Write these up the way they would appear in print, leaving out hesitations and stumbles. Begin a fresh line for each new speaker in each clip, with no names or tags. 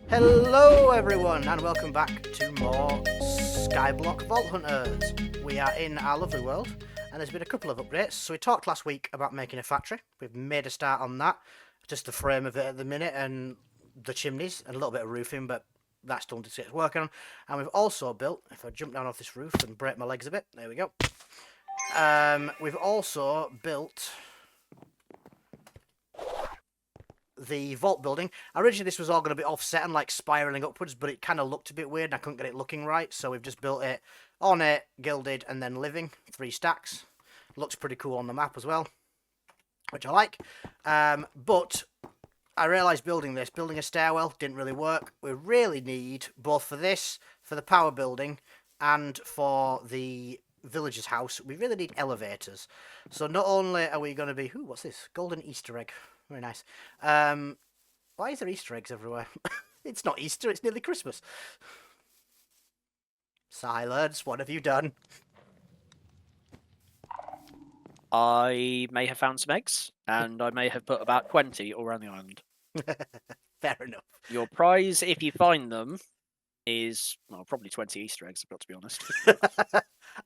Hello everyone and welcome back to more Skyblock Vault Hunters. We are in our lovely world and there's been a couple of updates. So we talked last week about making a factory. We've made a start on that. Just the frame of it at the minute and the chimneys and a little bit of roofing, but that's done to get working on. And we've also built, if I jump down off this roof and break my legs a bit, there we go. We've also built the vault building. Originally this was all going to be offset and like spiraling upwards, but it kind of looked a bit weird and I couldn't get it looking right, so we've just built it on it, gilded, and then living, 3 stacks. Looks pretty cool on the map as well, which I like. But I realised building a stairwell didn't really work. We really need, both for this, for the power building, and for the villager's house, we really need elevators. So not only are we going to be... Ooh, what's this? Golden Easter egg. Very nice. Why is there Easter eggs everywhere? It's not Easter, it's nearly Christmas. Silence, what have you done?
I may have found some eggs, and I may have put about 20 all around the island.
Fair enough.
Your prize, if you find them, is, well, probably 20 Easter eggs, I've got to be honest.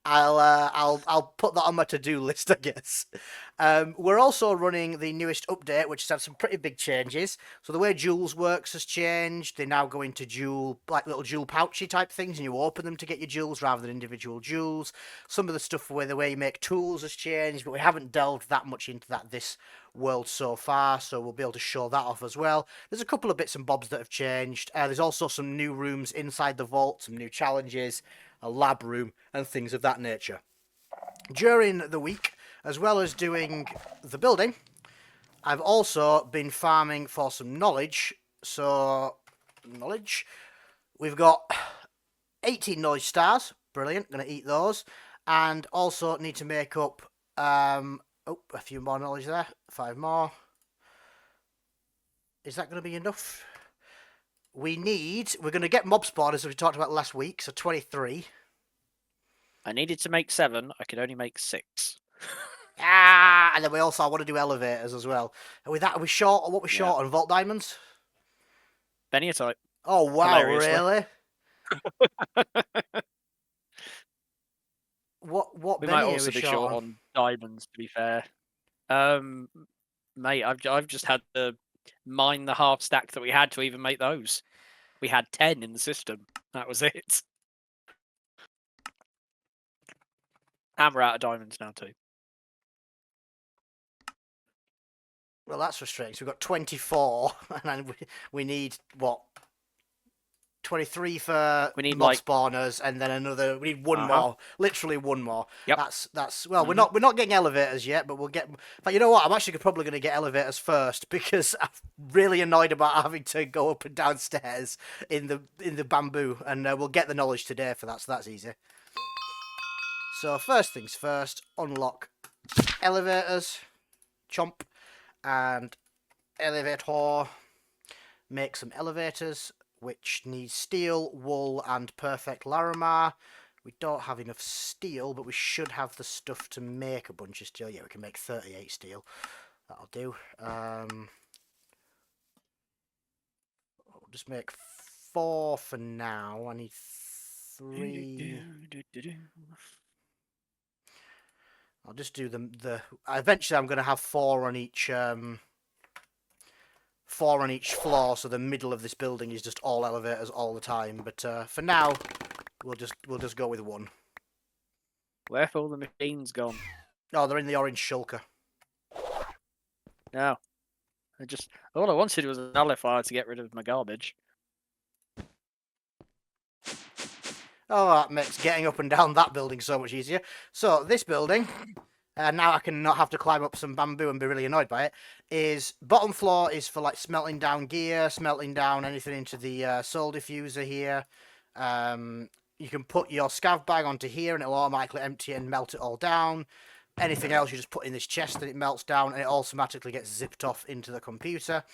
I'll put that on my to-do list, I guess. We're also running the newest update, which has had some pretty big changes. So the way jewels works has changed. They now go into jewel, like little jewel pouchy type things, and you open them to get your jewels rather than individual jewels. Some of the stuff where the way you make tools has changed, but we haven't delved that much into that this world so far, so we'll be able to show that off as well. There's a couple of bits and bobs that have changed. There's also some new rooms inside the vault, some new challenges, a lab room, and things of that nature. During the week, as well as doing the building, I've also been farming for some knowledge. So, knowledge. We've got 18 knowledge stars. Brilliant. Going to eat those. And also need to make up... a few more knowledge there. 5 more. Is that going to be enough? We're going to get mob spawners as we talked about last week, so 23.
I needed to make 7, I could only make 6.
And then we also want to do elevators as well. Are we short? What we short on vault diamonds?
Many a type.
Oh wow, really? What
we
Benny
might also
are we
be short on diamonds, to be fair. Mate, I've just had to mine the half stack that we had to even make those. We had 10 in the system. That was it. And we're out of diamonds now too.
Well, that's frustrating. So we've got 24, and we need what? 23 for mob spawners, and then another. We need one more, literally one more.
Yep.
That's well, we're not getting elevators yet, but we'll get. But you know what? I'm actually probably going to get elevators first because I'm really annoyed about having to go up and down stairs in the bamboo, and we'll get the knowledge today for that, so that's easy. So first things first, unlock elevators, chomp, and elevator. Make some elevators, which needs steel, wool, and perfect Larimar. We don't have enough steel, but we should have the stuff to make a bunch of steel. Yeah, we can make 38 steel. That'll do. We'll just make 4 for now. I need 3. I'll just do eventually I'm going to have 4 on each... 4 on each floor, so the middle of this building is just all elevators all the time. But for now, we'll just go with 1.
Where have all the machines gone?
Oh, they're in the orange shulker.
No, all I wanted was a nullifier to get rid of my garbage.
Oh, that makes getting up and down that building so much easier. So this building, now I can not have to climb up some bamboo and be really annoyed by it, is bottom floor is for like smelting down gear, smelting down anything into the soul diffuser here. You can put your scav bag onto here and it'll automatically empty it and melt it all down. Anything else you just put in this chest and it melts down and it automatically gets zipped off into the computer.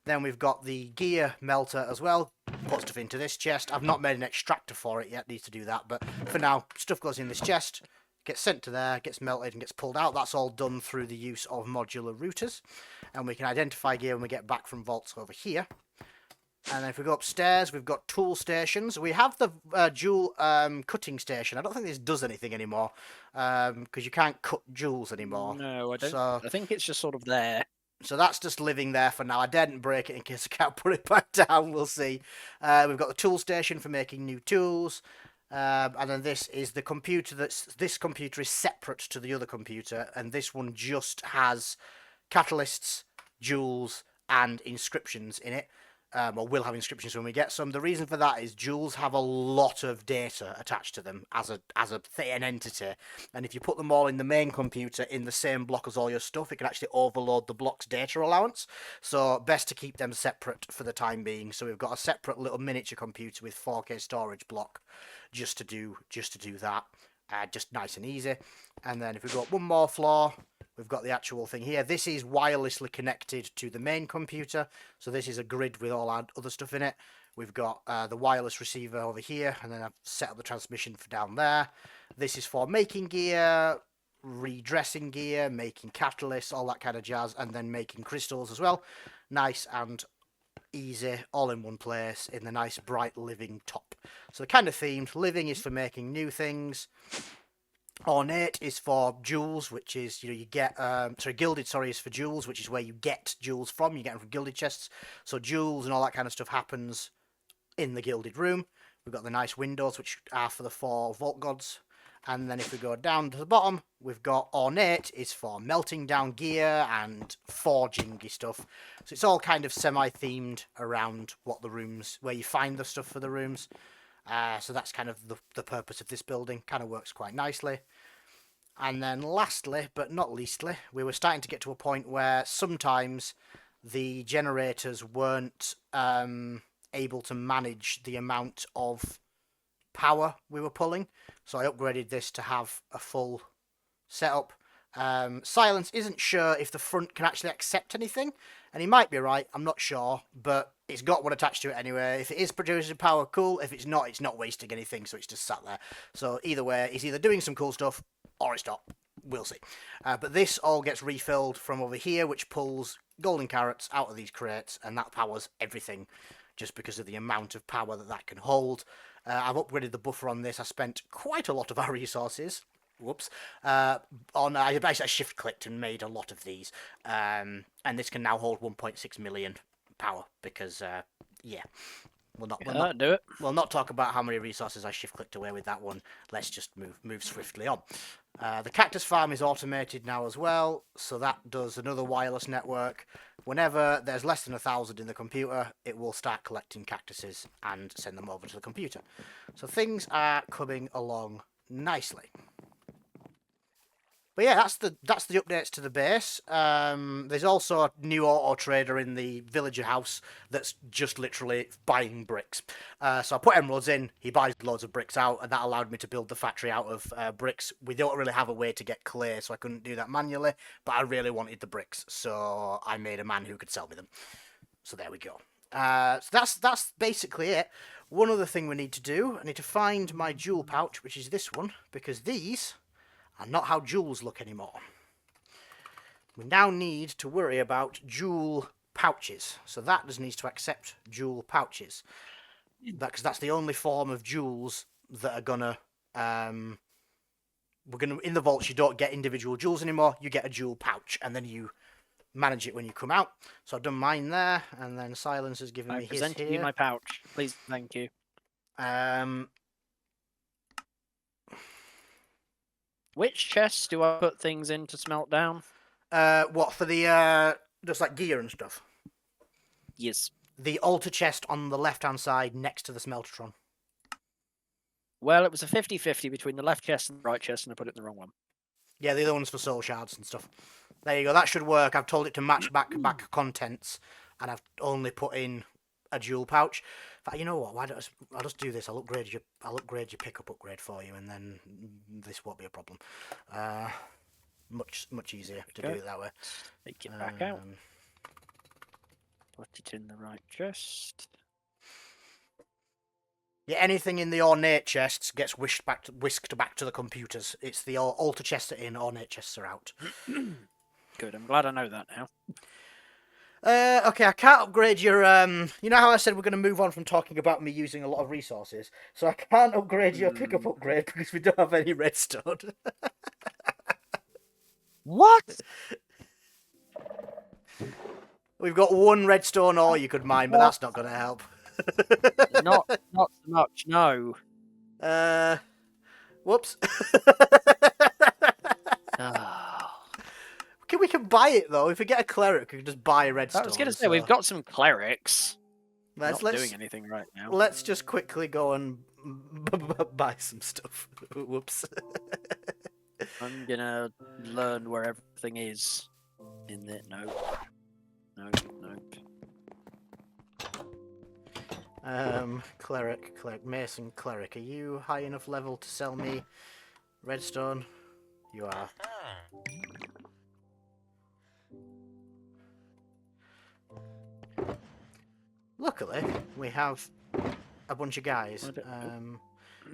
Then we've got the gear melter as well. Put stuff into this chest. I've not made an extractor for it yet. Needs to do that. But for now, stuff goes in this chest, gets sent to there, gets melted and gets pulled out. That's all done through the use of modular routers. And we can identify gear when we get back from vaults over here. And then if we go upstairs, we've got tool stations. We have the jewel cutting station. I don't think this does anything anymore because you can't cut jewels anymore.
No, I don't.
So
I think it's just sort of there.
so that's just living there for now. I daren't break it in case I can't put it back down. We'll see. We've got the tool station for making new tools. And then this is the computer. This computer is separate to the other computer, and this one just has catalysts, jewels, and inscriptions in it. Or will have inscriptions when we get some. The reason for that is jewels have a lot of data attached to them as an entity, and if you put them all in the main computer in the same block as all your stuff, it can actually overload the block's data allowance. So best to keep them separate for the time being. So we've got a separate little miniature computer with 4K storage block just to do that. Just nice and easy. And then if we go up one more floor, we've got the actual thing here. This is wirelessly connected to the main computer. So this is a grid with all our other stuff in it. We've got the wireless receiver over here, and then I've set up the transmission for down there. This is for making gear, redressing gear, making catalysts, all that kind of jazz, and then making crystals as well. Nice and easy, all in one place in the nice bright living top. So the kind of themed living is for making new things. Ornate is for jewels, which is you get gilded is for jewels, which is where you get jewels from. You get them from gilded chests. So jewels and all that kind of stuff happens in the gilded room. We've got the nice windows, which are for the 4 vault gods. And then if we go down to the bottom, we've got ornate is for melting down gear and forging-y stuff. So it's all kind of semi-themed around what the rooms, where you find the stuff for the rooms. So that's kind of the purpose of this building. Kind of works quite nicely. And then lastly, but not leastly, we were starting to get to a point where sometimes the generators weren't able to manage the amount of power we were pulling. So I upgraded this to have a full setup. Silence isn't sure if the front can actually accept anything, and he might be right, I'm not sure, but it's got one attached to it anyway. If it is producing power, cool. If it's not wasting anything, so it's just sat there. So either way, it's either doing some cool stuff or it's not. We'll see. But this all gets refilled from over here, which pulls golden carrots out of these crates, and that powers everything just because of the amount of power that can hold. I've upgraded the buffer on this. I spent quite a lot of our resources. Whoops. I basically shift clicked and made a lot of these. And this can now hold 1.6 million power because, yeah. We'll not talk about how many resources I shift clicked away with that one. Let's just move swiftly on. The cactus farm is automated now as well, so that does another wireless network. Whenever there's less than 1,000 in the computer, it will start collecting cactuses and send them over to the computer. So things are coming along nicely. But yeah, that's the updates to the base. There's also a new auto trader in the villager house that's just literally buying bricks. So I put emeralds in, he buys loads of bricks out, and that allowed me to build the factory out of bricks. We don't really have a way to get clay, so I couldn't do that manually, but I really wanted the bricks, so I made a man who could sell me them. So there we go. So that's basically it. One other thing we need to do, I need to find my jewel pouch, which is this one, because these are not how jewels look anymore. We now need to worry about jewel pouches. So that just needs to accept jewel pouches. Because that's the only form of jewels that are gonna in the vaults you don't get individual jewels anymore, you get a jewel pouch and then you manage it when you come out. So I've done mine there, and then Silence has given me his here.
I present you my pouch. Please, thank you. Which chests do I put things in to smelt down?
What, for the, just like gear and stuff?
Yes.
The altar chest on the left-hand side next to the smeltertron.
Well, it was a 50-50 between the left chest and the right chest, and I put it in the wrong one.
Yeah, the other one's for soul shards and stuff. There you go, that should work. I've told it to match back contents, and I've only put in a jewel pouch. But you know what? I'll just do this. I'll upgrade your pickup upgrade for you, and then this won't be a problem. Much easier to do it that way.
Take it back out. Put it in the right chest.
Yeah, anything in the ornate chests gets whisked back to the computers. It's the altar chests are in, ornate chests are out.
Good. I'm glad I know that now.
Okay, I can't upgrade your. You know how I said we're going to move on from talking about me using a lot of resources, so I can't upgrade your pickup upgrade because we don't have any redstone.
What?
We've got one redstone ore you could mine, but
What?
that's not going to help.
Not so much. No.
Uh, whoops.
Ah.
We can buy it though. If we get a cleric, we can just buy redstone.
I was going to say we've got some clerics.
Let's
Not doing anything right now.
let's just quickly go and buy some stuff. Whoops.
I'm gonna learn where everything is. In there. Nope.
Cleric, Mason, cleric. Are you high enough level to sell me redstone? You are. Luckily, we have a bunch of guys.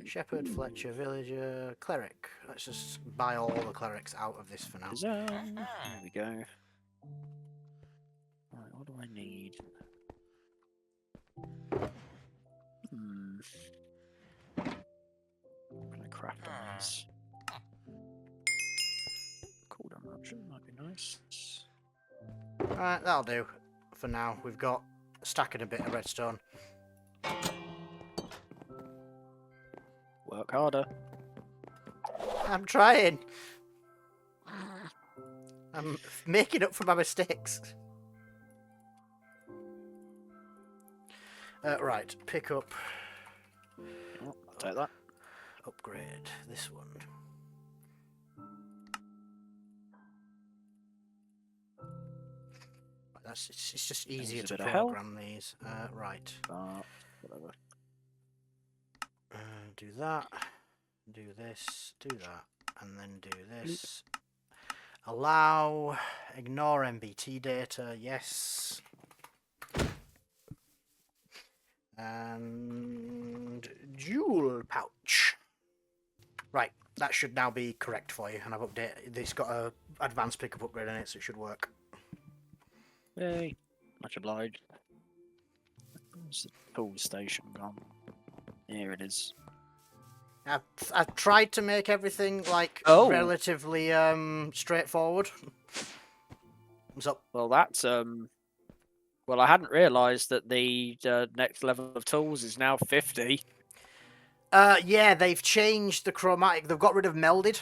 Shepherd, Fletcher, Villager, Cleric. Let's just buy all the clerics out of this for now.
There we go. Right, what do I need? Can I craft on this? Cooldown reduction might be nice.
Alright, that'll do for now. We've got a stack and a bit of redstone.
Work harder.
I'm trying. I'm making up for my mistakes. Right, pick up.
Oh, I'll take that.
Upgrade this one. It's just easier to program these. Right.
Whatever.
Do that. Do this. Do that. And then do this. Allow. Ignore MBT data. Yes. And jewel pouch. Right, that should now be correct for you, and I've updated. It's got a advanced pickup upgrade in it, so it should work.
Yay! Much obliged. Where's the tool station gone? Here it is.
I've tried to make everything like relatively straightforward. What's up?
Well, that's Well, I hadn't realised that the next level of tools is now 50.
Yeah, they've changed the chromatic. They've got rid of melded.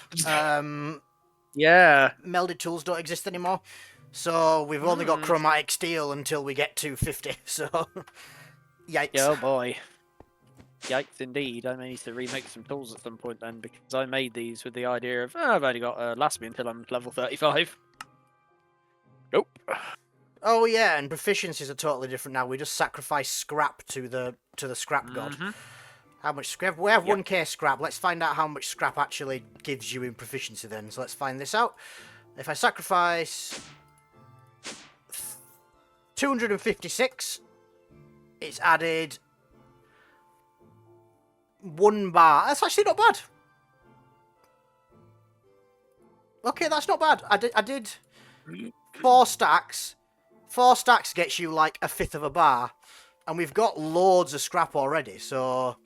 Yeah.
Melded tools don't exist anymore. So we've only got chromatic steel until we get to 50. So, yikes.
Oh boy. Yikes indeed. I may need to remake some tools at some point then, because I made these with the idea of, I've only got last me until I'm level 35. Nope.
Oh yeah, and proficiencies are totally different now. We just sacrifice scrap to the scrap god. How much scrap? We have 1k scrap. Let's find out how much scrap actually gives you in proficiency then. So let's find this out. If I sacrifice 256, it's added 1 bar. That's actually not bad. Okay, that's not bad. I did 4 stacks. 4 stacks gets you like 1/5 of a bar. And we've got loads of scrap already, so...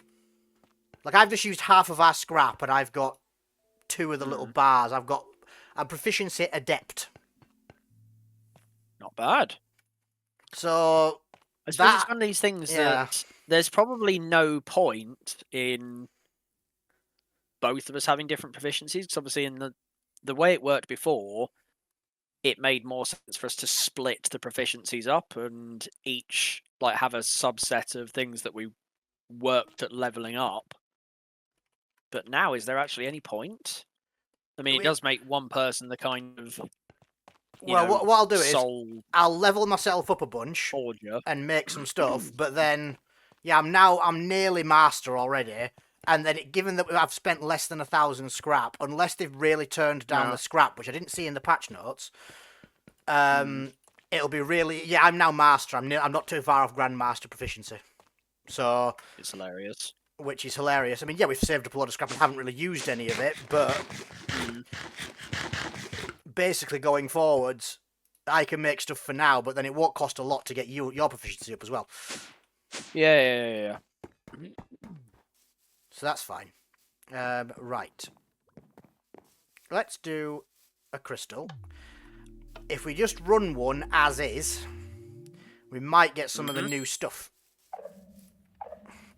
Like, I've just used half of our scrap, and I've got 2 of the little bars. I'm proficiency adept.
Not bad.
So...
I suppose it's one of these things that there's probably no point in both of us having different proficiencies, because obviously in the way it worked before, it made more sense for us to split the proficiencies up and each like have a subset of things that we worked at leveling up. But now, is there actually any point? I mean, it does make one person the kind of
what I'll do is I'll level myself up a bunch
forger
and make some stuff, but then I'm nearly master already. And then, given that I've spent less than 1,000 scrap, unless they've really turned down the scrap, which I didn't see in the patch notes, it'll be really... Yeah, I'm now master. I'm not too far off grandmaster proficiency. So...
It's hilarious.
Which is hilarious. I mean, yeah, we've saved up a lot of scrap and haven't really used any of it, but... Basically, going forwards, I can make stuff for now, but then it won't cost a lot to get your proficiency up as well.
Yeah.
So that's fine. Right. Let's do a crystal. If we just run one as is, we might get some of the new stuff.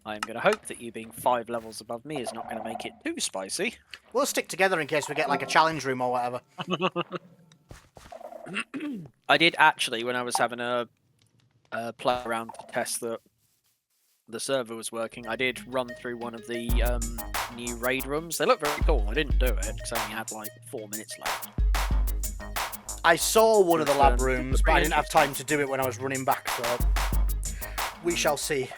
I'm going to hope that you being 5 levels above me is not going to make it too spicy.
We'll stick together in case we get like a challenge room or whatever.
I did actually, when I was having a play around to test that the server was working, I did run through one of the new raid rooms. They look very cool. I didn't do it because I only had like 4 minutes left.
I saw one of the lab rooms, but I didn't have time to do it when I was running back, so we shall see.